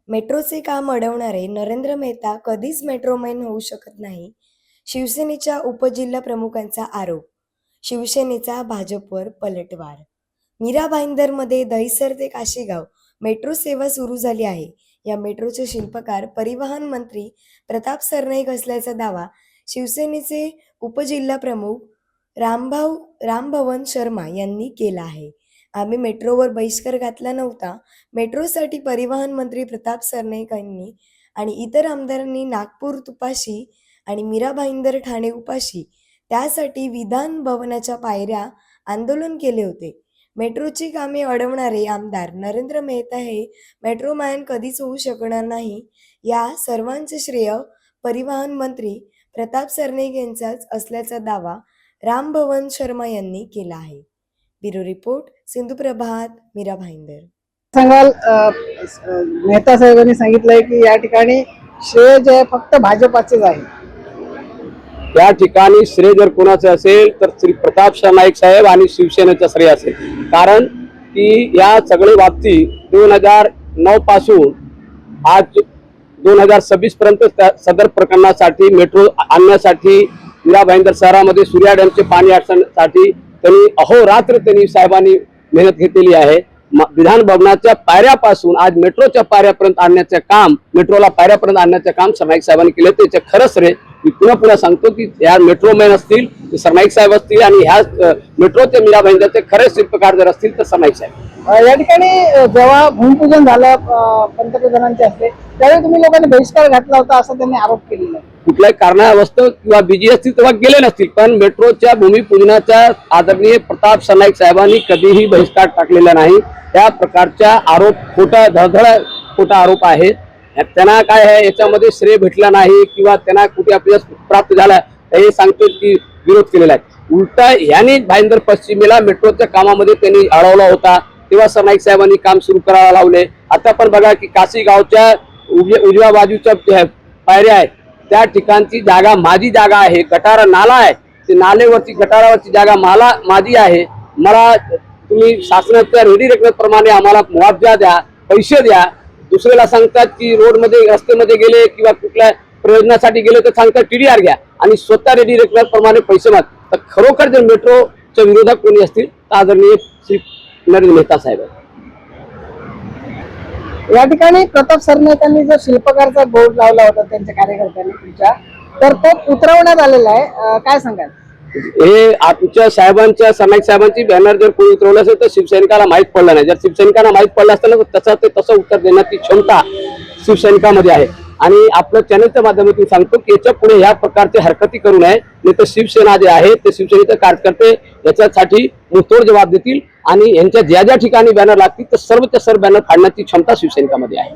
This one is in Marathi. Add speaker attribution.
Speaker 1: मेट्रोचे काम अडवणारे नरेंद्र मेहता कधीच मेट्रोमॅन होऊ शकत नाही. शिवसेनेच्या उपजिल्हा प्रमुखांचा आरोप. शिवसेनेचा भाजपवर पलटवार. मीरा भाईंदरमध्ये दहिसर ते काशीगाव मेट्रो सेवा सुरू झाली आहे. या मेट्रोचे शिल्पकार परिवहन मंत्री प्रताप सरनाईक असल्याचा दावा शिवसेनेचे उपजिल्हा प्रमुख रामभवन शर्मा यांनी केला आहे. आम्ही मेट्रोवर बहिष्कार घातला नव्हता. मेट्रोसाठी परिवहन मंत्री प्रताप सरनाईक यांनी आणि इतर आमदारांनी नागपूर तुपाशी आणि मीरा भाईंदर ठाणे उपाशी त्यासाठी विधान भवनाच्या पायऱ्या आंदोलन केले होते. मेट्रोची कामे अडवणारे आमदार नरेंद्र मेहता हे मेट्रोमॅन कधीच होऊ शकणार नाही. या सर्वांचे श्रेय परिवहन मंत्री प्रताप सरनाईक यांचाच असल्याचा दावा रामभवन शर्मा यांनी केला आहे. ब्युरो रिपोर्ट, सिंधू प्रभात, मीरा भाईंदर.
Speaker 2: सांगाल मेहता साहेबांनी सांगितलंय की या ठिकाणी श्रेय जे आहे फक्त भाजपाचेच आहे.
Speaker 3: या ठिकाणी श्रेय जर कोणाचे असेल तर श्री प्रताप सरनाईक साहेब आणि शिवसेनेचं श्रेय असेल. कारण की या सगळ्या बाबतीत 2009 पासून आज 2026 पर्यंत सदर प्रकरणासाठी मेट्रो आणण्यासाठी मीरा भाईंदर शहरामध्ये सूर्या डॅमचे पाणी आणण्यासाठी त्यांनी अहोरात्र साहेबांनी मेहनत घेतलेली आहे. विधान भवनाच्या पायऱ्यापासून आज मेट्रोच्या पायऱ्यापर्यंत आणण्याचे काम, मेट्रोला पायऱ्यापर्यंत आणण्याचे काम सरनाईक साहेबांनी केले. त्याचे खरंच रे मी पुन्हा सांगतो की या मेट्रोमॅन असतील ते सरनाईक साहेब असतील आणि ह्या मेट्रोचे मीरा भाईंदरचे खरे शिल्पकार जर असतील तर सरनाईक साहेब.
Speaker 2: या ठिकाणी जेव्हा भूमिपूजन झालं पंतप्रधानांचे हस्ते त्यावेळी तुम्ही लोकांनी बहिष्कार घातला होता असं त्यांनी आरोप केलेला आहे.
Speaker 3: कुठल्याही कारणावस्तव किंवा बिजी असतील तेव्हा गेले नसतील, पण मेट्रोच्या भूमिपूजनाच्या आदरणीय प्रताप सरनाईक साहेबांनी कधीही बहिष्कार टाकलेला नाही. या प्रकारच्या आरोप खोटा आरोप आहे. त्यांना काय आहे याच्यामध्ये श्रेय भेटला नाही किंवा त्यांना कुठे आपल्याला प्राप्त झाला हे सांगतो की विरोध केलेला आहे. उलटा यांनी भाईंदर पश्चिमेला मेट्रोच्या कामामध्ये त्यांनी अडवला होता, तेव्हा सरनाईक साहेबांनी काम सुरू करायला लावले. आता पण बघा की काशीगावच्या उजव्या बाजूच्या पायऱ्या आहेत त्या ठिकाणची जागा माझी जागा आहे. गटारा नाला आहे, ते नालेवरची गटारावरची जागा माझी आहे. मला तुम्ही शासनाच्या रेडी रेकॉर्डप्रमाणे आम्हाला मुआवजा द्या, पैसे द्या. दुसऱ्याला सांगतात की रोडमध्ये रस्त्यामध्ये गेले किंवा कुठल्या प्रयोजनासाठी गेले तर सांगतात TDR घ्या आणि स्वतः रेडी रेकॉर्ड प्रमाणे पैसे माग. तर खरोखर जर मेट्रोच्या विरोधात कोणी असतील तर आदरणीय श्री नरेंद्र मेहता साहेब.
Speaker 2: या ठिकाणी प्रताप सरनाईकांनी जो शिल्पकारचा बोर्ड लावला होता त्यांच्या कार्यकर्त्यांनी तुमच्या, तर तो उतरवण्यात आलेला आहे, काय सांगाल?
Speaker 3: हे आमच्या साहेबांच्या सरनाईक साहेबांची बॅनर जर कोणी उतरवलं असेल तर शिवसैनिकाला माहीत पडलं नाही. जर शिवसैनिकांना माहीत पडलं असतं तर तसं उत्तर देण्याची क्षमता शिवसैनिकामध्ये आहे. आणि आपलं चॅनलच्या माध्यमातून सांगतो की याच्या पुढे ह्या प्रकारचे हरकती करू नये, नाही तर शिवसेना जे आहे ते शिवसेनेचे कार्यकर्ते याच्यासाठी मुतोड जबाब देतील आणि यांच्या ज्या ज्या ठिकाणी बॅनर लागतील तर सर्वच्या सर्व बॅनर फाडण्याची क्षमता शिवसैनिकामध्ये आहे.